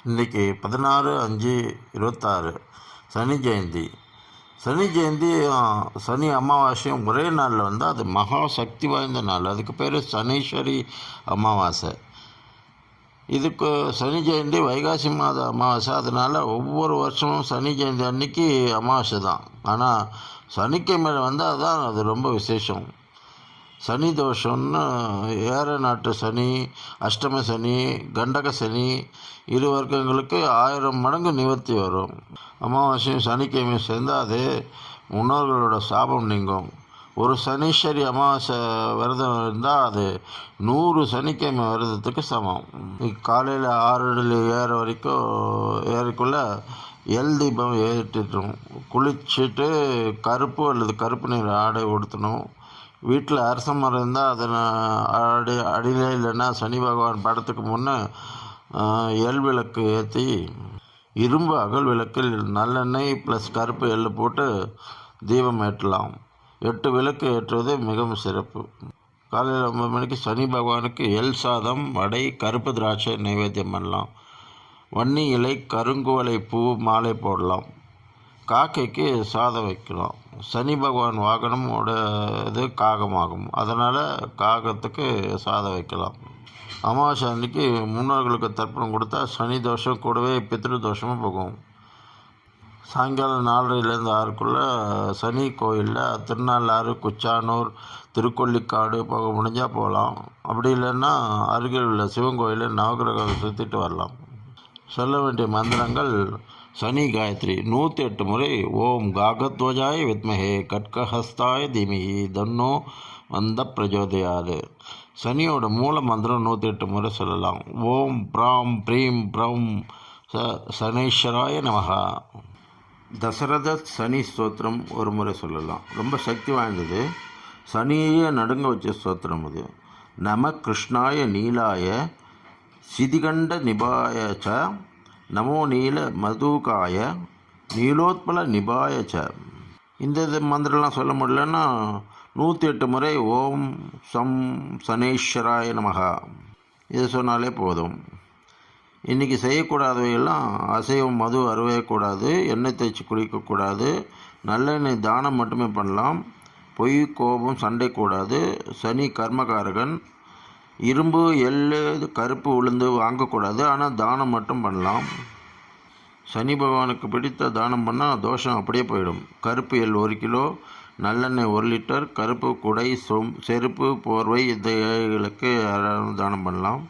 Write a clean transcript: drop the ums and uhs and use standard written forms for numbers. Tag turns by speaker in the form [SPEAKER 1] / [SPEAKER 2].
[SPEAKER 1] இன்றைக்கி 16/5/26 சனி ஜெயந்தி. சனி ஜெயந்தி சனி அமாவாசையும் ஒரே நாளில் வந்தால் அது மகா சக்தி வாய்ந்த நாள். அதுக்கு பேர் சனீஸ்வரி அமாவாசை. இதுக்கு சனி ஜெயந்தி வைகாசி மாத அமாவாசை. அதனால் ஒவ்வொரு வருஷமும் சனி ஜெயந்தி அன்னைக்கு அமாவாசை தான். ஆனால் சனிக்கிழமையில் வந்தால் தான் அது ரொம்ப விசேஷம். சனி தோஷம்னு ஏற நாட்டு சனி, அஷ்டம சனி, கண்டக சனி இரு வர்க்கங்களுக்கு 1000 மடங்கு நிவர்த்தி வரும். அமாவாசையும் சனிக்கிழமையும் சேர்ந்தால் அது முன்னோர்களோட சாபம் நீங்கும். ஒரு சனீஸ்வரி அமாவாசை விரதம் இருந்தால் அது 100 சனிக்கிழமை விரதத்துக்கு சமம். காலையில் 6 ஏறக்குள்ளே எல் தீபம் ஏற்றிட்டோம். குளிச்சுட்டு கருப்பு அல்லது கருப்பு நிற ஆடை உடுத்தணும். வீட்டில் அரச மரம் இருந்தால் அதை அடியில் இல்லைன்னா சனி பகவான் படத்துக்கு முன்னே எல் விளக்கு ஏற்றி இரும்பு அகல் விளக்கில் நல்லெண்ணெய் ப்ளஸ் கருப்பு எள்ளு போட்டு தீபம் ஏற்றலாம். 8 விளக்கு ஏற்றுவது மிகவும் சிறப்பு. காலையில் 9 மணிக்கு சனி பகவானுக்கு எல் சாதம், வடை, கருப்பு திராட்சை நைவேத்தியம் பண்ணலாம். வன்னி இலை, கருங்குவளை பூ மாலை போடலாம். காக்கைக்கு சாதம் வைக்கலாம். சனி பகவான் வாகனம் இது காகமாகும். அதனால் காகத்துக்கு சாதம் வைக்கலாம். அமாவாசை அன்றைக்கி முன்னோர்களுக்கு தர்ப்பணம் கொடுத்தா சனி தோஷம் கூடவே பித்ரு தோஷமும் போகும். சாயங்காலம் 4:30 6 சனி கோயிலில் திருநள்ளாறு, குச்சானூர், திருக்கொள்ளிக்காடு போக முடிஞ்சால் போகலாம். அப்படி இல்லைன்னா அருகில் உள்ள சிவன் கோயிலில் நவகிரகம் சுற்றிட்டு வரலாம். சொல்ல வேண்டிய மந்திரங்கள்: சனி காயத்ரி 108 முறை. ஓம் காகத்வஜாய வித்மஹே கட்கஹஸ்தாய தீமஹி தன்னோ வந்த பிரஜோதயாது. சனியோட மூல மந்திரம் 108 முறை சொல்லலாம். ஓம் ப்ராம் ப்ரீம் ப்ரம் சனீஸ்வராய நமஹா. தசரத சனி ஸ்தோத்திரம் ஒரு முறை சொல்லலாம். ரொம்ப சக்தி வாய்ந்தது. சனியே நடுங்க வச்ச ஸ்தோத்திரம் அது. நம கிருஷ்ணாய நீலாய சிதிகண்ட நிபாயச்ச நமோ நீல மதுகாய நீலோத்பல நிபாயச்ச. இந்த மந்திரம்லாம் சொல்ல முடியலன்னா 108 முறை ஓம் சம் சனீஸ்வராய நமகா இது சொன்னாலே போதும். இன்றைக்கி செய்யக்கூடாதவையெல்லாம் அசைவம், மது அருவக்கூடாது, எண்ணெய் தேய்ச்சி குளிக்கக்கூடாது, நல்லெண்ணெய் தானம் மட்டுமே பண்ணலாம். பொய், கோபம், சண்டை கூடாது. சனி கர்மகாரகன். இரும்பு, எள்ளு, கருப்பு உளுந்து வாங்கக்கூடாது. ஆனால் தானம் மட்டும் பண்ணலாம். சனி பகவானுக்கு பிடித்த தானம் பண்ணால் தோஷம் அப்படியே போயிடும். கருப்பு எள் 1 கிலோ, நல்லெண்ணெய் 1 லிட்டர், கருப்பு குடை, செருப்பு, போர்வை இதைகளுக்கு தானம் பண்ணலாம்.